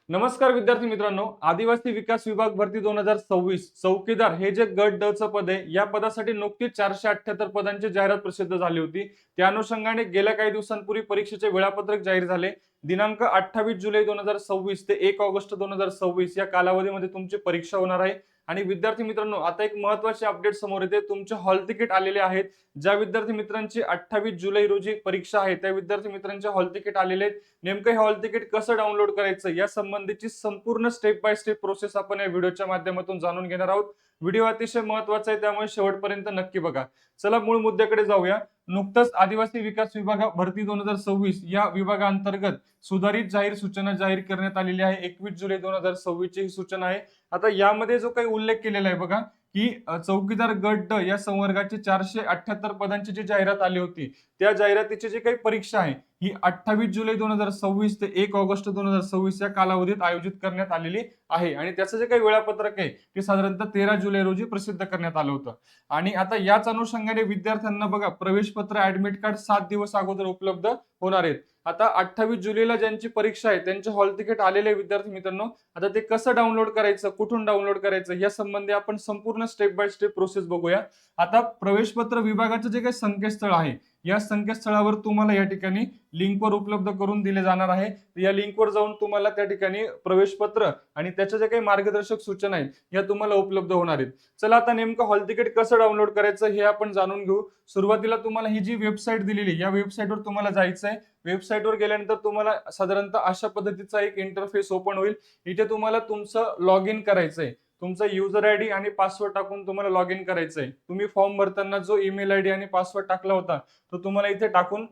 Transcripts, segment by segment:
नमस्कार विद्यार्थी मित्रांनो, आदिवासी विकास विभाग भरती 2026 चौकीदार हे जे गट ड चं पद आहे, या पदासाठी नुकतीच 478 पदांची जाहिरात प्रसिद्ध झाली होती. त्या अनुषंगाने गेल्या काही दिवसांपूर्वी परीक्षेचे वेळापत्रक जाहीर झाले. दिनांक 28 जुलै 2026 ते 1 ऑगस्ट 2026 या कालावधीमध्ये तुमची परीक्षा होणार आहे. आणि विद्यार्थी मित्रांनो, आता एक महत्त्वाची अपडेट समोर येते. तुमचे हॉल तिकीट आलेले आहेत. ज्या विद्यार्थी मित्रांची 28 जुलै रोजी परीक्षा आहे, त्या विद्यार्थी मित्रांचे हॉल तिकीट आलेले आहेत. नेमकं हे हॉल तिकीट कसं डाउनलोड करायचं या संबंधीची संपूर्ण स्टेप बाय स्टेप प्रोसेस आपण या व्हिडिओच्या माध्यमातून जाणून घेणार आहोत. व्हिडिओ अतिशय महत्त्वाचा आहे, त्यामुळे शेवटपर्यंत नक्की बघा. चला मूळ मुद्द्याकडे जाऊया. नुकतंच आदिवासी विकास विभाग भरती 2026 या विभागांतर्गत सुधारित जाहीर सूचना जाहीर करण्यात आलेली आहे. 21 जुलै 2026 ची ही सूचना आहे. आता यामध्ये जो काही उल्लेख केलेला आहे बघा, की चौकीदार गट ड या संवर्गाची 478 पदांची जी जाहिरात आली होती, त्या जाहिरातीची जी काही परीक्षा आहे ही 28 जुलै 2026 ते 1 ऑगस्ट 2026 या कालावधीत आयोजित करण्यात आलेली आहे. आणि त्याचं जे काही वेळापत्रक आहे ते साधारणतः 13 जुलै रोजी प्रसिद्ध करण्यात आलं होतं. आणि आता याच अनुषंगाने विद्यार्थ्यांना बघा, प्रवेशपत्र ऍडमिट कार्ड 7 दिवस अगोदर उपलब्ध होणार आहेत. आता 28 जुलैला ज्यांची परीक्षा आहे त्यांचे हॉल तिकीट आलेले विद्यार्थी मित्रांनो, आता ते कसं डाउनलोड करायचं, कुठून डाउनलोड करायचं या संबंधी आपण संपूर्ण स्टेप बाय स्टेप प्रोसेस बघूया. आता प्रवेशपत्र विभागाचं जे काही संकेतस्थळ आहे, या संकेतस्थळावर तुम्हाला या ठिकाणी लिंकवर उपलब्ध करून दिले जाणार आहे. या लिंकवर जाऊन तुम्हाला त्या ठिकाणी प्रवेशपत्र आणि त्याच्या जे काही मार्गदर्शक सूचना आहेत या तुम्हाला उपलब्ध होणार आहेत. चला आता नेमकं हॉल तिकीट कसं डाउनलोड करायचं हे आपण जाणून घेऊ. सुरुवातीला तुम्हाला ही जी वेबसाईट दिलेली, या वेबसाईटवर तुम्हाला जायचं आहे. वेबसाईटवर गेल्यानंतर तुम्हाला साधारणतः अशा पद्धतीचा एक इंटरफेस ओपन होईल. इथे तुम्हाला तुमचं लॉग इन करायचंय. तुमचा युजर आयडी आणि पासवर्ड टाकून तुम्हाला लॉग इन करायचंय. तुम्ही फॉर्म भरताना जो ईमेल आयडी आणि पासवर्ड टाकला होता तो तुम्हाला इथे टाकून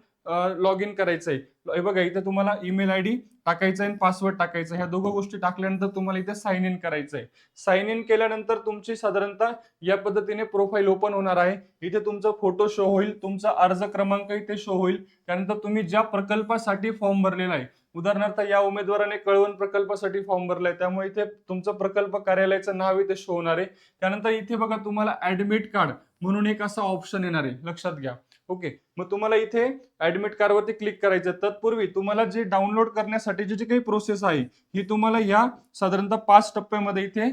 लॉग इन करायचंय. हे बघा, इथे तुम्हाला ईमेल आयडी टाकायचा आहे आणि पासवर्ड टाकायचा. ह्या दोघं गोष्टी टाकल्यानंतर तुम्हाला इथे साइन इन करायचंय. साइन इन केल्यानंतर तुमची साधारणतः या पद्धतीने प्रोफाईल ओपन होणार आहे. इथे तुमचा फोटो शो होईल, तुमचा अर्ज क्रमांक इथे शो होईल. त्यानंतर तुम्ही ज्या प्रकल्पासाठी फॉर्म भरलेला आहे, उदाहरणार्थ या उमेदवाराने कळवण प्रकल्पासाठी फॉर्म भरलाय, त्यामुळे इथे तुमचं प्रकल्प कार्यालयाचं नाव इथे शो होणार आहे. त्यानंतर इथे बघा, तुम्हाला ऍडमिट कार्ड म्हणून एक असा ऑप्शन येणार आहे, लक्षात घ्या. ओके, मग तुम्हाला इथे ऍडमिट कार्ड वरती क्लिक करायचं. तत्पूर्वी तुम्हाला जे डाउनलोड करण्यासाठी जी काही प्रोसेस आहे ही तुम्हाला या साधारणतः 5 टप्प्यामध्ये इथे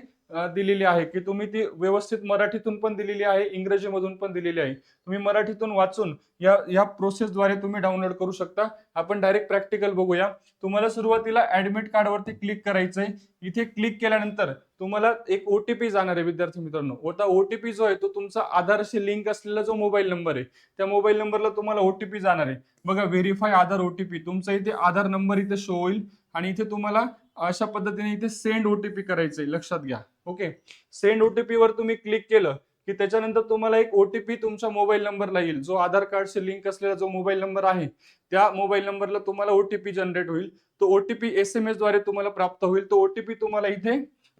दिलेली आहे, की तुम्ही ती व्यवस्थित मराठीतून पण दिलेली आहे, इंग्रजीमधून पण दिलेली आहे. तुम्ही मराठीतून वाचून या प्रोसेसद्वारे तुम्ही डाउनलोड करू शकता. आपण डायरेक्ट प्रॅक्टिकल बघूया. तुम्हाला सुरुवातीला ऍडमिट कार्ड वरती क्लिक करायचंय. इथे क्लिक केल्यानंतर तुम्हाला एक ओटीपी जाणार आहे विद्यार्थी मित्रांनो. आता ओटीपी जो आहे तो तुमचा आधारशी लिंक असलेला जो मोबाईल नंबर आहे, त्या मोबाईल नंबरला तुम्हाला ओटीपी जाणार आहे. बघा, व्हेरीफाय आधार ओटीपी, तुमचा इथे आधार नंबर इथे शो होईल आणि इथे तुम्हाला अशा पद्धतीने इथे सेंड ओटीपी करायचंय, लक्षात घ्या. ओके, सेंड ओटीपी वर तुम्ही क्लिक केलं की त्याच्यानंतर तुम्हाला एक ओटीपी तुमच्या मोबाईल नंबरला येईल. जो आधार कार्डशी लिंक असलेला जो मोबाईल नंबर आहे त्या मोबाईल नंबरला तुम्हाला ओटीपी जनरेट होईल. तो ओटीपी SMS द्वारे तुम्हाला प्राप्त होईल. तो ओटीपी तुम्हाला इथे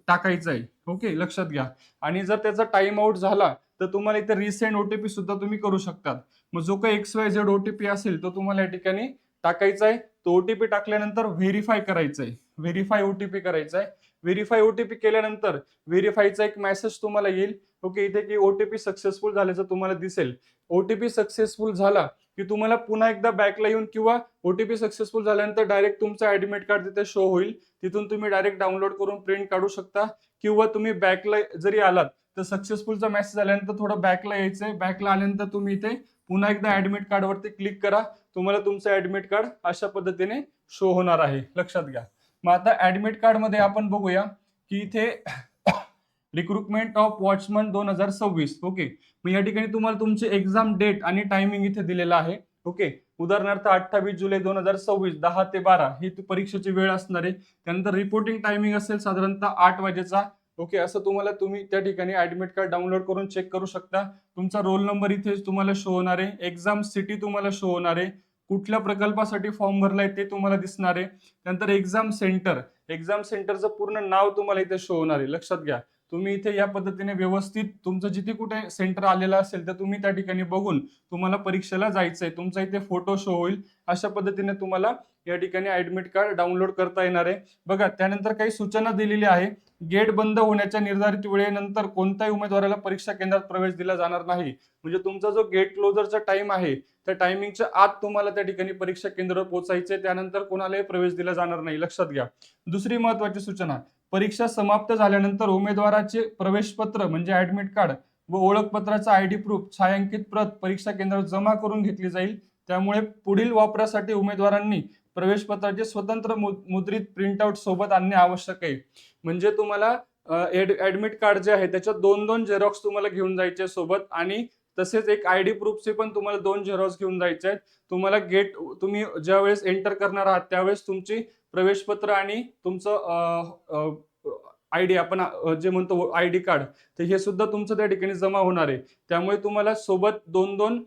टाकायचा आहे. ओके, लक्षात घ्या. आणि जर त्याचा टाइम आउट झाला तर तुम्हाला इथे रिसेंड ओटीपी सुद्धा तुम्ही करू शकता. मग जो काही XYZ ओटीपी असेल तो तुम्हाला या ठिकाणी टाकायचा आहे. तो ओटीपी टाकल्यानंतर व्हेरीफाय करायचा आहे. व्हेरीफाय ओटीपी करायचा आहे. व्हेरीफाय ओटीपी केल्यानंतर व्हेरीफायचा एक मेसेज तुम्हाला येईल. ओके, इथे की ओटीपी सक्सेसफुल झाल्याचं तुम्हाला दिसेल. ओटीपी सक्सेसफुल झाला की तुम्हाला पुन्हा एकदा बॅकला येऊन किंवा ओटीपी सक्सेसफुल झाल्यानंतर डायरेक्ट तुमचा ऍडमिट कार्ड तिथे शो होईल. तिथून तुम्ही डायरेक्ट डाउनलोड करून प्रिंट काढू शकता. किंवा तुम्ही बॅकला जरी आलात तर सक्सेसफुलचा मेसेज आल्यानंतर थोडं बॅकला यायचंय. बॅकला आल्यानंतर तुम्ही इथे पुन्हा एकदा ऍडमिट कार्ड वरती क्लिक करा. तुम्हाला तुमचं ऍडमिट कार्ड अशा पद्धतीने शो होणार आहे, लक्षात घ्या. मग आता ऍडमिट कार्ड मध्ये आपण बघूया की इथे रिक्रुटमेंट ऑफ वॉचमन 2026. ओके, मग या ठिकाणी तुम्हाला तुमचे एक्झाम डेट आणि टायमिंग इथे दिलेला आहे. ओके, उदाहरणार्थ 28 जुलै 2026 10 ते 12 ही परीक्षेची वेळ असणार आहे. त्यानंतर रिपोर्टिंग टायमिंग असेल साधारणतः 8 वाजेचा. ओके, असं तुम्ही त्या ठिकाणी ऍडमिट कार्ड डाउनलोड करून चेक करू शकता. तुमचा रोल नंबर इथे तुम्हाला शो होणार आहे. एक्झाम सिटी तुम्हाला शो होणार आहे. कुठल्या प्रकल्पासाठी फॉर्म भरलाय ते तुम्हाला दिसणार आहे. त्यानंतर एक्झाम सेंटरचं पूर्ण नाव तुम्हाला इथे शो होणार आहे, लक्षात घ्या. तुम्ही इथे या पद्धतीने व्यवस्थित तुमचं जिथे कुठे सेंटर आलेलं असेल तर तुम्ही त्या ठिकाणी बघून तुम्हाला परीक्षेला जायचंय, तुमचा इथे फोटो शो होईल. अशा पद्धतीने तुम्हाला या ठिकाणी ऍडमिट कार्ड डाउनलोड करता येणार आहे. बघा, त्यानंतर काही सूचना दिलेली आहे. गेट बंद होण्याच्या निर्धारित वेळेनंतर कोणत्याही उमेदवाराला परीक्षा केंद्रात प्रवेश दिला जाणार नाही. म्हणजे तुमचा जो गेट क्लोजरचा टाइम आहे त्या टायमिंगच्या आत तुम्हाला त्या ठिकाणी परीक्षा केंद्रावर पोहोचायचे, त्यानंतर कोणालाही प्रवेश दिला जाणार नाही, लक्षात घ्या. दुसरी महत्वाची सूचना, परीक्षा समाप्त झाल्यानंतर उमेदवाराचे प्रवेशपत्र म्हणजे ऍडमिट कार्ड व ओळखपत्राचा आयडी प्रूफ छायांकित प्रत परीक्षा केंद्रावर जमा करून घेतली जाईल. त्यामुळे पुढील वापरासाठी उमेदवारांनी प्रवेशपत्राचे स्वतंत्र मुद्रित प्रिंटआउट सोबत आणणे आवश्यक आहे. म्हणजे तुम्हाला ऍडमिट कार्ड जे आहे त्याच्यात 2-2 झेरॉक्स तुम्हाला घेऊन जायचे सोबत, आणि तसेच एक आयडी प्रूफचे पण तुम्हाला 2 झेरॉक्स घेऊन जायचे आहेत. तुम्हाला तुम्ही ज्या वेळेस एंटर करणार आहात त्यावेळेस तुमची प्रवेशपत्र आणि तुमचं आयडी, आपण जे म्हणतो आयडी कार्ड, तर हे सुद्धा तुमचं त्या ठिकाणी जमा होणार आहे. त्यामुळे तुम्हाला सोबत 2-2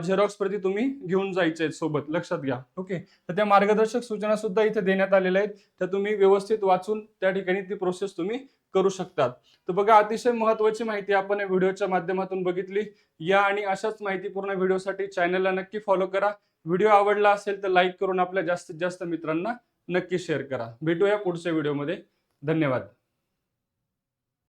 झेरॉक्स प्रती तुम्ही घेऊन जायचे आहेत सोबत, लक्षात घ्या. ओके, तर त्या मार्गदर्शक सूचना सुद्धा इथे देण्यात आलेल्या आहेत. तर तुम्ही व्यवस्थित वाचून त्या ठिकाणी ती प्रोसेस तुम्ही करू शकतात. तर बघा, अतिशय महत्वाची माहिती आपण या व्हिडिओच्या माध्यमातून बघितली. या आणि अशाच माहितीपूर्ण व्हिडिओसाठी चॅनलला नक्की फॉलो करा. व्हिडिओ आवडला असेल तर लाईक करून आपल्या जास्तीत जास्त मित्रांना नक्की शेअर करा. भेटूया पुढच्या व्हिडिओमध्ये. धन्यवाद.